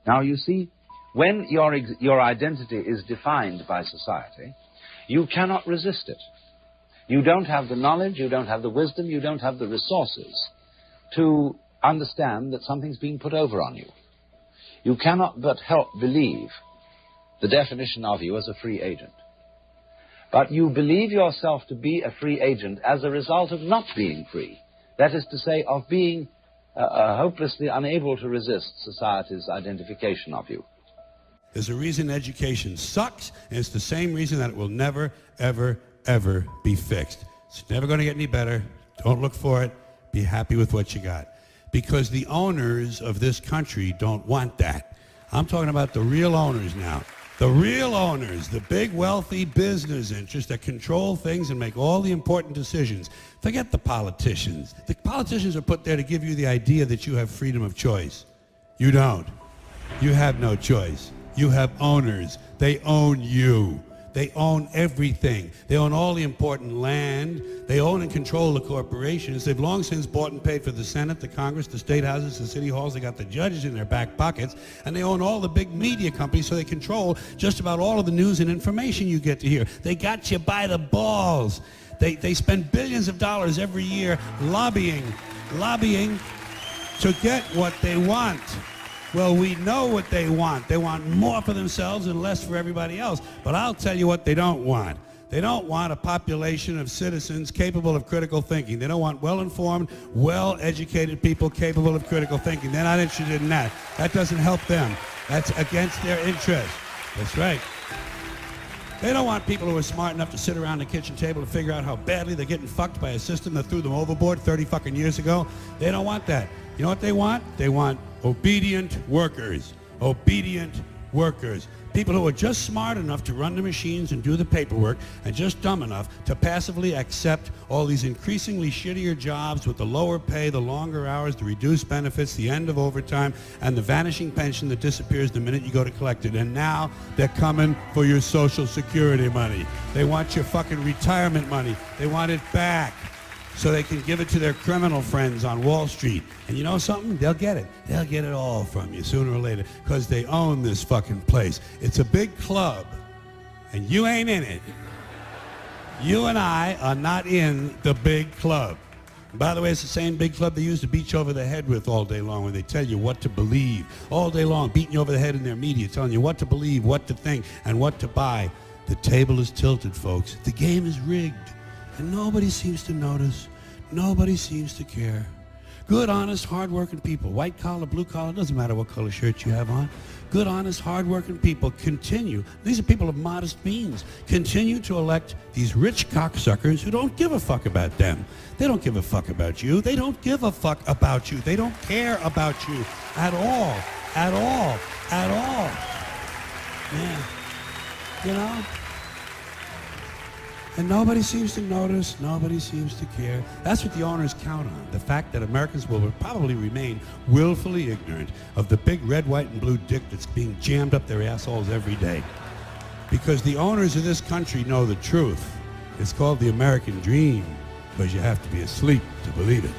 Now, you see, when your identity is defined by society, you cannot resist it. You don't have the knowledge, you don't have the wisdom, you don't have the resources to understand that something's being put over on you. You cannot but help believe the definition of you as a free agent. But you believe yourself to be a free agent as a result of not being free. That is to say, of being hopelessly unable to resist society's identification of you. There's a reason education sucks, and it's the same reason that it will never, ever, ever be fixed. It's never going to get any better. Don't look for it. Be happy with what you got. Because the owners of this country don't want that. I'm talking about the real owners now. The real owners, the big wealthy business interests that control things and make all the important decisions. Forget the politicians. The politicians are put there to give you the idea that you have freedom of choice. You don't. You have no choice. You have owners. They own you. They own everything. They own all the important land. They own and control the corporations. They've long since bought and paid for the Senate, the Congress, the state houses, the city halls. They got the judges in their back pockets. And they own all the big media companies, so they control just about all of the news and information you get to hear. They got you by the balls. They spend billions of dollars every year lobbying to get what they want. Well, we know what they want. They want more for themselves and less for everybody else. But I'll tell you what they don't want. They don't want a population of citizens capable of critical thinking. They don't want well-informed, well-educated people capable of critical thinking. They're not interested in that. That doesn't help them. That's against their interest. That's right. They don't want people who are smart enough to sit around the kitchen table to figure out how badly they're getting fucked by a system that threw them overboard 30 fucking years ago. They don't want that. You know what they want? They want obedient workers. Obedient workers. People who are just smart enough to run the machines and do the paperwork and just dumb enough to passively accept all these increasingly shittier jobs with the lower pay, the longer hours, the reduced benefits, the end of overtime, and the vanishing pension that disappears the minute you go to collect it. And now they're coming for your Social Security money. They want your fucking retirement money. They want it back, so they can give it to their criminal friends on Wall Street. And you know something? They'll get it. They'll get it all from you sooner or later, because they own this fucking place. It's a big club, and you ain't in it. You and I are not in the big club. And by the way, it's the same big club they used to beat you over the head with all day long when they tell you what to believe. All day long, beating you over the head in their media, telling you what to believe, what to think, and what to buy. The table is tilted, folks. The game is rigged. And nobody seems to notice. Nobody seems to care. Good, honest, hard-working people, white collar, blue collar, doesn't matter what color shirt you have on. Good, honest, hard-working people continue. These are people of modest means. Continue to elect these rich cocksuckers who don't give a fuck about them. They don't give a fuck about you. They don't give a fuck about you. They don't care about you at all. At all. At all. Yeah. You know? And nobody seems to notice, nobody seems to care. That's what the owners count on, the fact that Americans will probably remain willfully ignorant of the big red, white, and blue dick that's being jammed up their assholes every day. Because the owners of this country know the truth. It's called the American dream, because you have to be asleep to believe it.